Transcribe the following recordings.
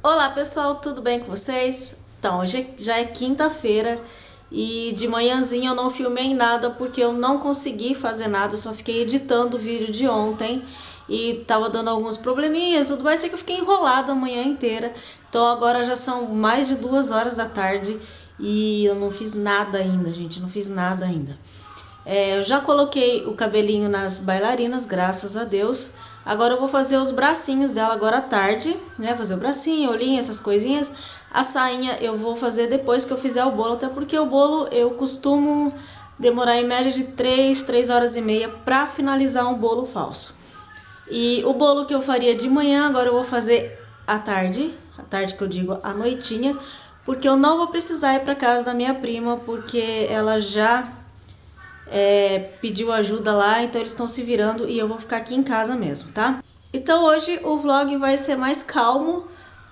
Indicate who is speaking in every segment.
Speaker 1: Olá pessoal, tudo bem com vocês? Então, hoje já é quinta-feira e de manhãzinha eu não filmei nada porque eu não consegui fazer nada, eu só fiquei editando o vídeo de ontem e tava dando alguns probleminhas, tudo mais, sei que eu fiquei enrolada a manhã inteira. Então agora já são mais de 2 horas da tarde e eu não fiz nada ainda, gente, não fiz nada ainda. Eu já coloquei o cabelinho nas bailarinas, graças a Deus. Agora eu vou fazer os bracinhos dela agora à tarde, né? Fazer o bracinho, olhinho, essas coisinhas. A sainha eu vou fazer depois que eu fizer o bolo, até porque o bolo eu costumo demorar em média de 3 horas e meia para finalizar um bolo falso. E o bolo que eu faria de manhã, agora eu vou fazer à tarde que eu digo à noitinha, porque eu não vou precisar ir para casa da minha prima, porque ela já pediu ajuda lá, então eles estão se virando e eu vou ficar aqui em casa mesmo, tá? Então hoje o vlog vai ser mais calmo,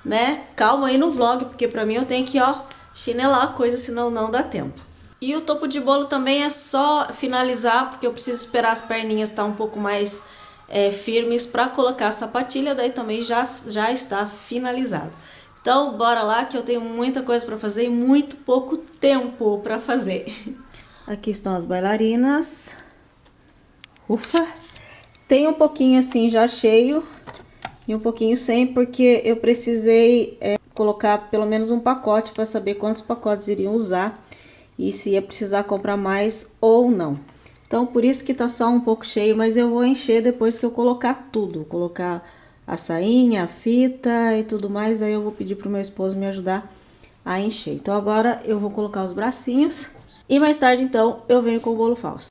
Speaker 1: né? Calma aí no vlog, porque pra mim eu tenho que, ó, chinelar a coisa, senão não dá tempo. E o topo de bolo também é só finalizar, porque eu preciso esperar as perninhas estar um pouco mais firmes para colocar a sapatilha, daí também já está finalizado. Então bora lá que eu tenho muita coisa para fazer e muito pouco tempo para fazer. Aqui estão as bailarinas. Ufa! Tem um pouquinho assim já cheio e um pouquinho sem, porque eu precisei colocar pelo menos um pacote para saber quantos pacotes iriam usar e se ia precisar comprar mais ou não. Então por isso que tá só um pouco cheio, mas eu vou encher depois que eu colocar tudo. Colocar a sainha, a fita e tudo mais, aí eu vou pedir pro meu esposo me ajudar a encher. Então agora eu vou colocar os bracinhos. E mais tarde, então, eu venho com o bolo falso.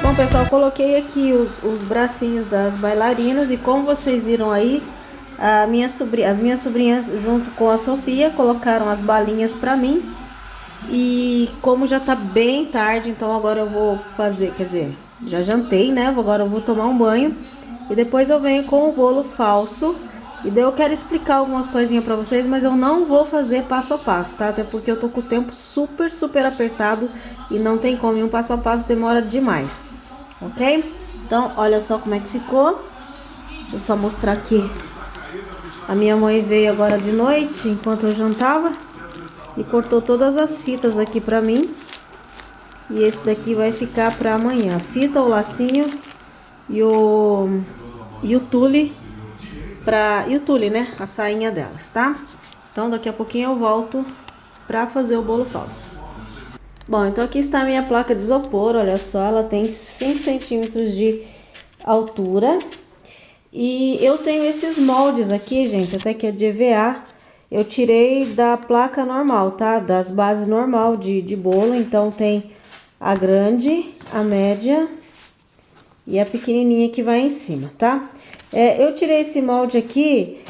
Speaker 1: Bom, pessoal, coloquei aqui os bracinhos das bailarinas e como vocês viram aí, as minhas sobrinhas junto com a Sofia colocaram as balinhas pra mim. E como já tá bem tarde, então agora eu vou fazer, quer dizer, já jantei, né? Agora eu vou tomar um banho e depois eu venho com o bolo falso. E daí eu quero explicar algumas coisinhas pra vocês, mas eu não vou fazer passo a passo, tá? Até porque eu tô com o tempo super apertado e não tem como, e um passo a passo demora demais, ok? Então, olha só como é que ficou. Deixa eu só mostrar aqui. A minha mãe veio agora de noite, enquanto eu jantava, e cortou todas as fitas aqui pra mim. E esse daqui vai ficar pra amanhã. A fita, o lacinho e o tule. E o tule, né? A sainha delas, tá? Então daqui a pouquinho eu volto pra fazer o bolo falso. Bom, então aqui está a minha placa de isopor, olha só, ela tem 5 centímetros de altura. E eu tenho esses moldes aqui, gente, até que é de EVA. Eu tirei da placa normal, tá? Das bases normal de bolo, então tem a grande, a média e a pequenininha que vai em cima, tá? Eu tirei esse molde aqui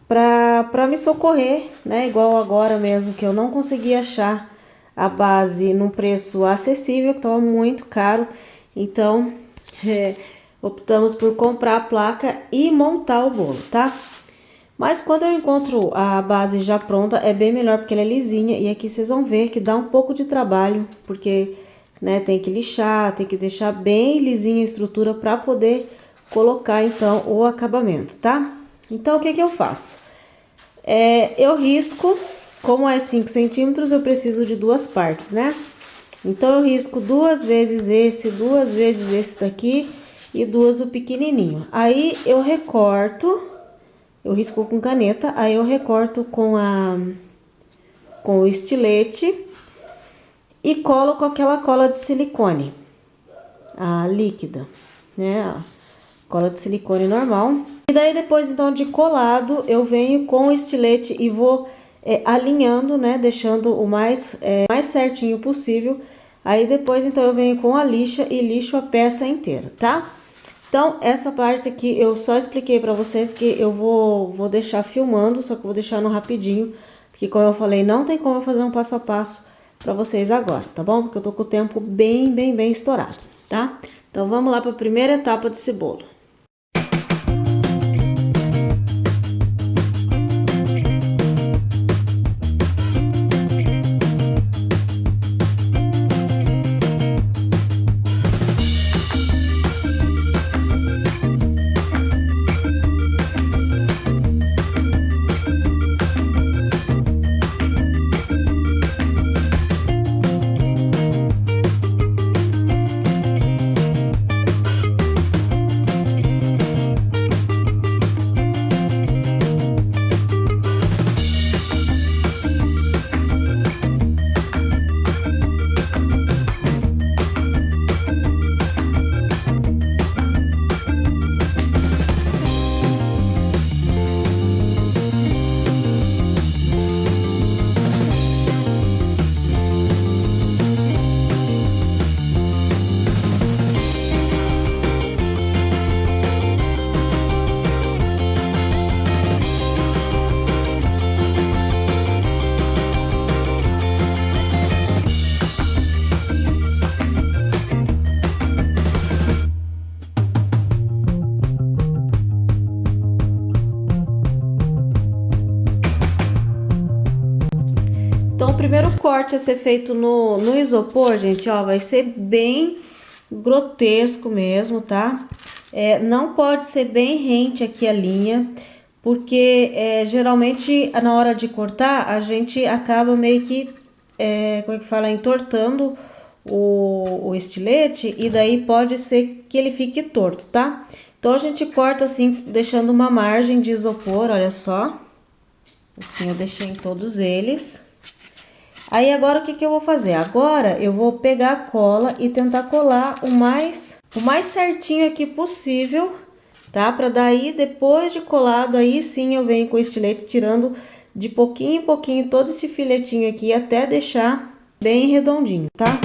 Speaker 1: pra me socorrer, né? Igual agora mesmo, que eu não consegui achar a base num preço acessível, que tava muito caro. Então, optamos por comprar a placa e montar o bolo, tá? Mas quando eu encontro a base já pronta, é bem melhor, porque ela é lisinha. E aqui vocês vão ver que dá um pouco de trabalho, porque, né, tem que lixar, tem que deixar bem lisinha a estrutura para poder colocar, então, o acabamento, tá? Então, o que que eu faço? Eu risco, como é 5 centímetros, eu preciso de 2 partes, né? Então, eu risco 2 vezes esse daqui e 2 o pequenininho. Aí eu recorto, eu risco com caneta, aí eu recorto com o estilete e colo com aquela cola de silicone, a líquida, né? Cola de silicone normal. E daí depois então de colado, eu venho com o estilete e vou alinhando, né? Deixando o mais certinho possível. Aí depois então eu venho com a lixa e lixo a peça inteira, tá? Então essa parte aqui eu só expliquei pra vocês que eu vou deixar filmando, só que eu vou deixar no rapidinho, porque como eu falei, não tem como eu fazer um passo a passo pra vocês agora, tá bom? Porque eu tô com o tempo bem estourado, tá? Então vamos lá para a primeira etapa desse bolo. Então, o primeiro corte a ser feito no isopor, gente, ó, vai ser bem grotesco mesmo, tá? Não pode ser bem rente aqui a linha, porque geralmente na hora de cortar, a gente acaba meio que, como é que fala, entortando o estilete, e daí pode ser que ele fique torto, tá? Então, a gente corta assim, deixando uma margem de isopor, olha só. Assim, eu deixei em todos eles. Aí agora o que eu vou fazer? Agora eu vou pegar a cola e tentar colar o mais certinho aqui possível, tá? Pra daí, depois de colado, aí sim eu venho com o estilete tirando de pouquinho em pouquinho todo esse filetinho aqui até deixar bem redondinho, tá?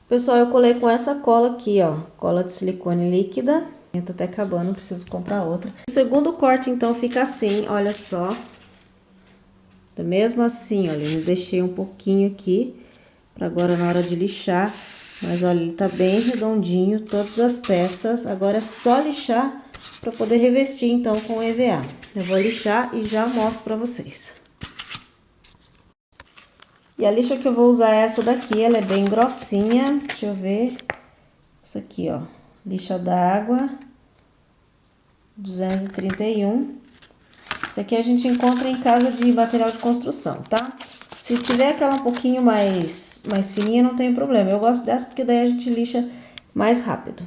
Speaker 1: Pessoal, eu colei com essa cola aqui, ó, cola de silicone líquida. Tá até acabando, preciso comprar outra. O segundo corte, então, fica assim, olha só. Mesmo assim, olha, eu deixei um pouquinho aqui, pra agora na hora de lixar. Mas, olha, ele tá bem redondinho, todas as peças. Agora é só lixar pra poder revestir, então, com EVA. Eu vou lixar e já mostro pra vocês. E a lixa que eu vou usar é essa daqui, ela é bem grossinha, deixa eu ver. Essa aqui, ó, lixa d'água, 231. Isso aqui a gente encontra em casa de material de construção, tá? Se tiver aquela um pouquinho mais fininha, não tem problema. Eu gosto dessa porque daí a gente lixa mais rápido.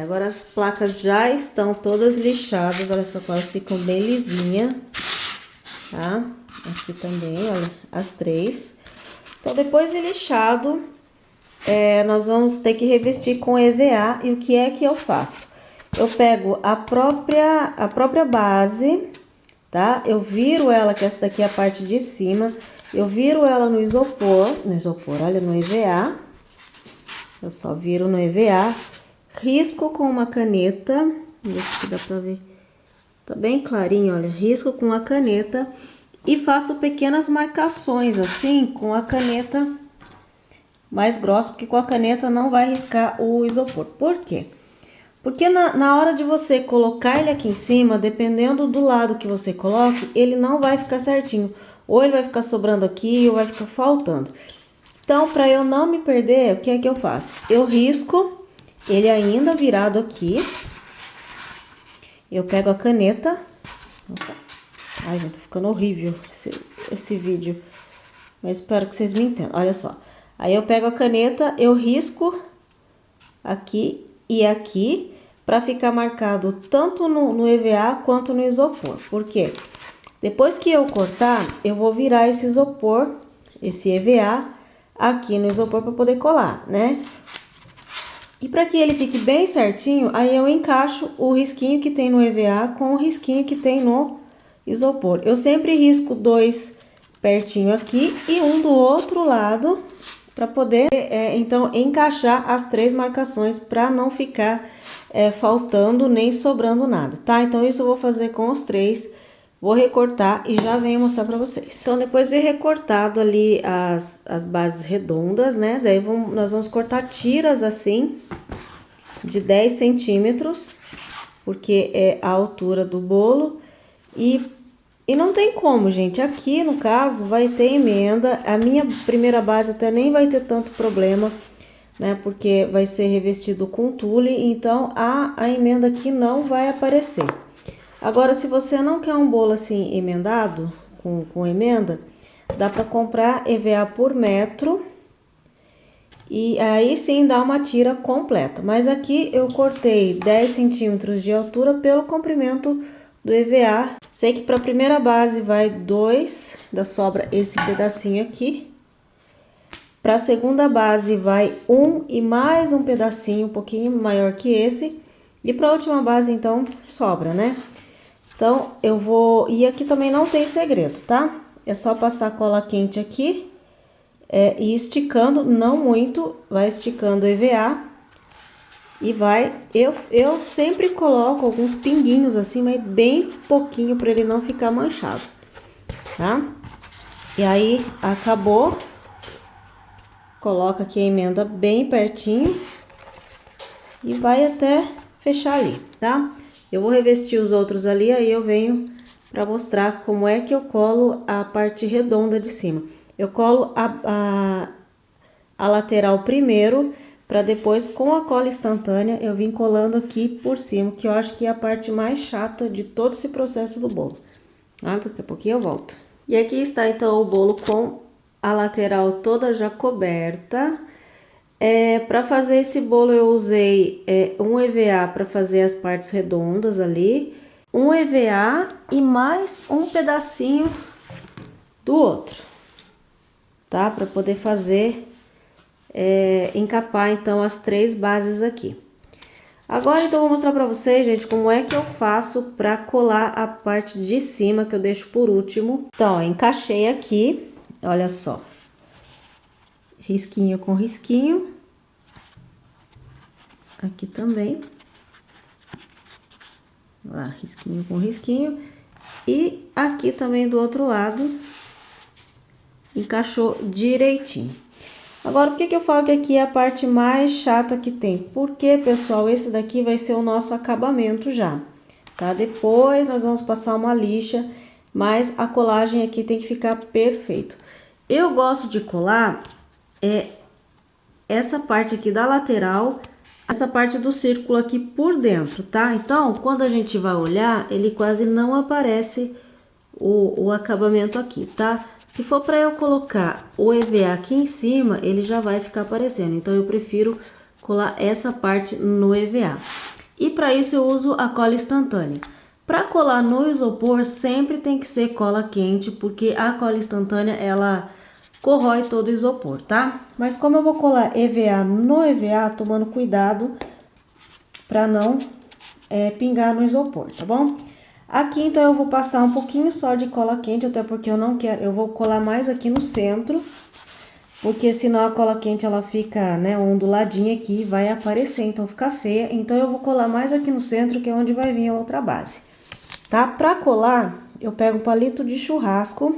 Speaker 1: Agora as placas já estão todas lixadas, olha só como elas ficam bem lisinhas, tá? Aqui também, olha, as três. Então, depois de lixado, nós vamos ter que revestir com EVA. E o que é que eu faço? Eu pego a própria base, tá? Eu viro ela, que essa daqui é a parte de cima, eu viro ela no isopor, olha, no EVA. Eu só viro no EVA. Risco com uma caneta, vamos ver se dá pra ver, tá bem clarinho, olha, risco com a caneta e faço pequenas marcações assim com a caneta mais grossa, porque com a caneta não vai riscar o isopor. Por quê? Porque na hora de você colocar ele aqui em cima, dependendo do lado que você coloque, ele não vai ficar certinho, ou ele vai ficar sobrando aqui ou vai ficar faltando. Então, para eu não me perder, o que é que eu faço? Eu risco ele ainda virado aqui, eu pego a caneta, ai gente, tá ficando horrível esse vídeo, mas espero que vocês me entendam, olha só. Aí eu pego a caneta, eu risco aqui e aqui, para ficar marcado tanto no EVA quanto no isopor. Por quê? Depois que eu cortar, eu vou virar esse isopor, esse EVA, aqui no isopor para poder colar, né? E para que ele fique bem certinho, aí eu encaixo o risquinho que tem no EVA com o risquinho que tem no isopor. Eu sempre risco dois pertinho aqui e um do outro lado, para poder, então, encaixar as três marcações, para não ficar faltando nem sobrando nada, tá? Então, isso eu vou fazer com os três. Vou recortar e já venho mostrar pra vocês. Então, depois de recortado ali as bases redondas, né? Daí nós vamos cortar tiras assim, de 10 centímetros, porque é a altura do bolo. E não tem como, gente. Aqui, no caso, vai ter emenda. A minha primeira base até nem vai ter tanto problema, né? Porque vai ser revestido com tule, então a emenda aqui não vai aparecer. Agora, se você não quer um bolo assim emendado, com emenda, dá para comprar EVA por metro e aí sim dá uma tira completa. Mas aqui eu cortei 10 centímetros de altura pelo comprimento do EVA. Sei que para a primeira base vai 2, da sobra esse pedacinho aqui. Para a segunda base vai 1 e mais um pedacinho um pouquinho maior que esse. E para a última base, então, sobra, né? Então, eu vou... E aqui também não tem segredo, tá? É só passar cola quente aqui e esticando, não muito, vai esticando o EVA. E vai... Eu sempre coloco alguns pinguinhos assim, mas bem pouquinho, para ele não ficar manchado, tá? E aí, acabou. Coloca aqui a emenda bem pertinho e vai até fechar ali, tá? Eu vou revestir os outros ali, aí eu venho para mostrar como é que eu colo a parte redonda de cima. Eu colo a lateral primeiro, para depois, com a cola instantânea, eu vim colando aqui por cima, que eu acho que é a parte mais chata de todo esse processo do bolo. Ah, daqui a pouquinho eu volto. E aqui está, então, o bolo com a lateral toda já coberta. Para fazer esse bolo eu usei um EVA para fazer as partes redondas ali, um EVA e mais um pedacinho do outro, tá? Para poder fazer, encapar então as três bases aqui. Agora então eu vou mostrar pra vocês, gente, como é que eu faço pra colar a parte de cima, que eu deixo por último. Então, ó, encaixei aqui, olha só. Risquinho com risquinho. Aqui também. Lá, risquinho com risquinho. E aqui também do outro lado. Encaixou direitinho. Agora, por que que eu falo que aqui é a parte mais chata que tem? Porque, pessoal, esse daqui vai ser o nosso acabamento já, tá? Depois nós vamos passar uma lixa, mas a colagem aqui tem que ficar perfeito. Eu gosto de colar essa parte aqui da lateral, essa parte do círculo aqui por dentro, tá? Então, quando a gente vai olhar, ele quase não aparece o acabamento aqui, tá? Se for para eu colocar o EVA aqui em cima, ele já vai ficar aparecendo. Então, eu prefiro colar essa parte no EVA. E para isso, eu uso a cola instantânea. Para colar no isopor, sempre tem que ser cola quente, porque a cola instantânea, ela corrói todo o isopor, tá? Mas como eu vou colar EVA no EVA, tomando cuidado para não pingar no isopor, tá bom? Aqui, então, eu vou passar um pouquinho só de cola quente, até porque eu não quero... Eu vou colar mais aqui no centro, porque senão a cola quente, ela fica, né, onduladinha aqui, vai aparecer, então fica feia. Então, eu vou colar mais aqui no centro, que é onde vai vir a outra base, tá? Pra colar, eu pego um palito de churrasco,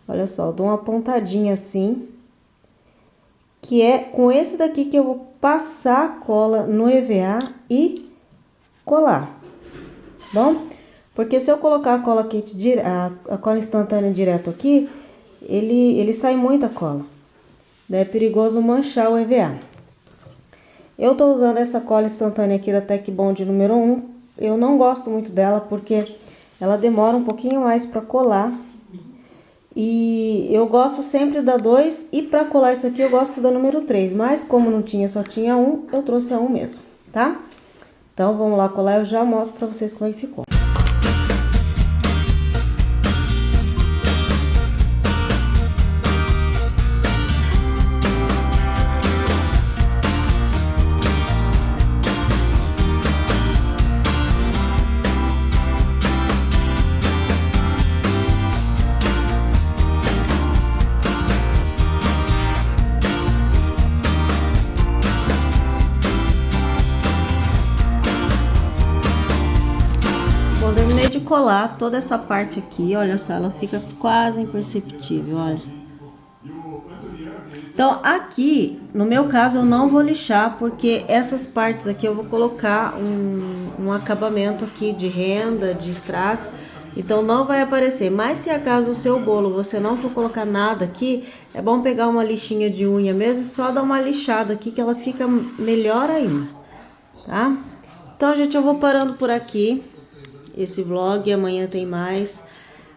Speaker 1: olha só, dou uma pontadinha assim, que é com esse daqui que eu vou passar a cola no EVA e colar. Bom, porque se eu colocar a cola quente, a cola instantânea direto aqui, ele sai muita cola. Daí é perigoso manchar o EVA. Eu tô usando essa cola instantânea aqui da Tec Bond número 1. Eu não gosto muito dela porque ela demora um pouquinho mais para colar. E eu gosto sempre da 2 e para colar isso aqui eu gosto da número 3. Mas como não tinha, só tinha 1, eu trouxe a 1 mesmo, tá? Então, vamos lá colar, eu já mostro pra vocês como é que ficou. Bom, terminei de colar toda essa parte aqui, olha só, ela fica quase imperceptível, olha. Então, aqui, no meu caso, eu não vou lixar, porque essas partes aqui eu vou colocar um acabamento aqui de renda, de strass, então não vai aparecer. Mas se acaso o seu bolo você não for colocar nada aqui, é bom pegar uma lixinha de unha mesmo e só dar uma lixada aqui que ela fica melhor ainda, tá? Então, gente, eu vou parando por aqui esse vlog, amanhã tem mais.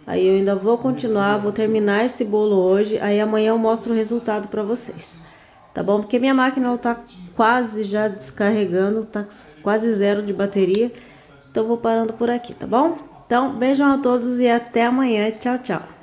Speaker 1: Aí eu ainda vou continuar, vou terminar esse bolo hoje, aí amanhã eu mostro o resultado pra vocês, tá bom? Porque minha máquina ela tá quase já descarregando, tá quase zero de bateria, então eu vou parando por aqui, tá bom? Então, beijão a todos e até amanhã, tchau, tchau!